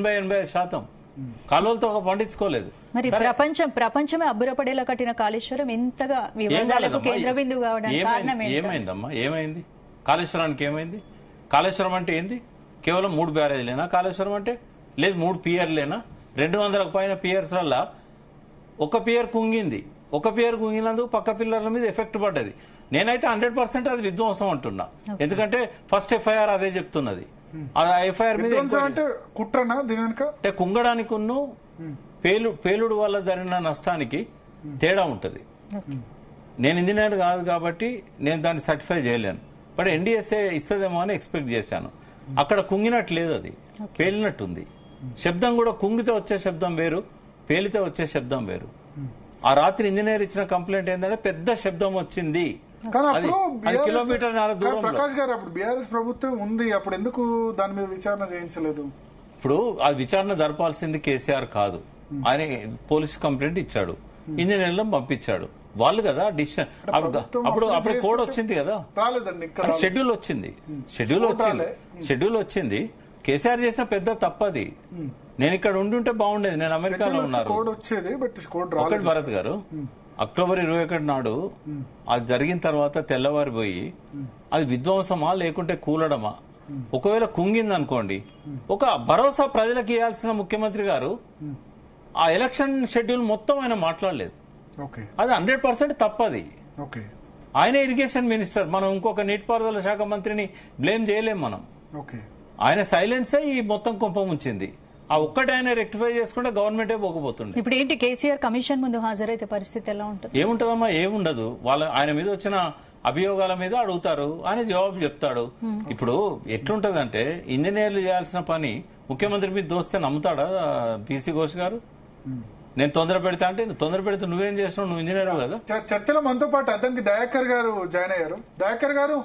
80-85% కాలువలతో పండించుకోలేదు. మరి ప్రపంచమే అబ్బురపడేలా కట్టిన కాళేశ్వరం ఇంతగా వివాదాలకు కేంద్ర బిందువు కావడానికి కారణం ఏమైందమ్మా? ఏమైంది? కాళేశ్వరానికి ఏమైంది? కాళేశ్వరం అంటే ఏంది? కేవలం 3 బ్యారేజ్లేనా కాళేశ్వరం అంటే? లేదు 3 పియర్లేనా? 200కు పైన పియర్స్ వల్ల ఒక పియర్ కుంగింది. ఒక పియర్ కుంగినందుకు పక్క పిల్లర్ల మీద ఎఫెక్ట్ పడ్డది. నేనైతే 100% అది విధ్వంసం అంటున్నా. ఎందుకంటే ఫస్ట్ ఎఫ్ఐఆర్ అదే చెప్తున్నది. ఎఫ్ఐఆర్ మీద కుట్రనా దీని వెనుక? అంటే కుంగడానికి పేలుడు వల్ల జరిగిన నష్టానికి తేడా ఉంటది. నేను ఇంజనీర్ కాదు కాబట్టి నేను దాన్ని సర్టిఫై చేయలేను. బట్ ఎన్డీఎస్ఏ ఇస్తుందేమో అని ఎక్స్పెక్ట్ చేశాను. అక్కడ కుంగినట్టు లేదు, అది పేలినట్టుంది. శబ్దం కూడా కుంగితే వచ్చే శబ్దం వేరు, పేలితే వచ్చే శబ్దం వేరు. ఆ రాత్రి ఇంజనీర్ ఇచ్చిన కంప్లైంట్ ఏంటంటే పెద్ద శబ్దం వచ్చింది. కిలోమీటర్ ప్రకాష్ గారు అప్పుడు బీఆర్ఎస్ ప్రభుత్వం ఉంది, అప్పుడు ఎందుకు దాని మీద విచారణ చేయించలేదు? ఇప్పుడు ఆ విచారణ జరపాల్సింది కేసీఆర్ కాదు. ఆయన పోలీస్ కంప్లైంట్ ఇచ్చాడు, ఇంజనీర్లను పంపించాడు. వాళ్ళు కదా డిసిషన్. అప్పుడు కోడ్ వచ్చింది కదా, రాలేదండి. షెడ్యూల్ వచ్చింది. కేసీఆర్ చేసిన పెద్ద తప్పది. నేను ఇక్కడ ఉండుంటే బాగుండేది. నేను అమెరికాలో ఉన్నారు. ఒకటి భరత్ గారు, అక్టోబర్ 21 నాడు అది జరిగిన తర్వాత తెల్లవారిపోయి అది విధ్వంసమా లేకుంటే కూలడమా? ఒకవేళ కుంగింది అనుకోండి, ఒక భరోసా ప్రజలకు ఇవ్వాల్సిన ముఖ్యమంత్రి గారు ఆ ఎలక్షన్ షెడ్యూల్ మొత్తం ఆయన మాట్లాడలేదు. అది 100% తప్పది. ఆయన ఇరిగేషన్ మినిస్టర్, మనం ఇంకొక నీటిపారుదల శాఖ మంత్రిని బ్లేమ్ చేయలేం మనం. ఆయన సైలెన్సే ఈ మొత్తం కుంపం ఉంచింది. ఆ ఒక్కటి ఆయన రెక్టిఫై చేసుకుంటే గవర్నమెంటే పోకపోతుంది. ఇప్పుడు ఏంటి కేసీఆర్ కమిషన్ ముందు హాజరైతే పరిస్థితి ఎలా ఉంటుంది? ఏముంటదమ్మా? ఏముండదు. ఆయన మీద వచ్చిన అభియోగాల మీద అడుగుతారు, ఆయన జవాబు చెప్తాడు. ఇప్పుడు ఎట్లుంటదంటే ఇంజనీర్లు చేయాల్సిన పని ముఖ్యమంత్రి మీద దోస్తే నమ్ముతాడా పీసీ ఘోష్ గారు? నేను తొందర పెడతా అంటే తొందర పెడితే నువ్వేం చేస్తున్నావు? నువ్వు ఇంజనీర్ కదా. చర్చలో మనతో పాటు అద్దంకి దయాకర్ గారు జాయిన్ అయ్యారు. దయాకర్ గారు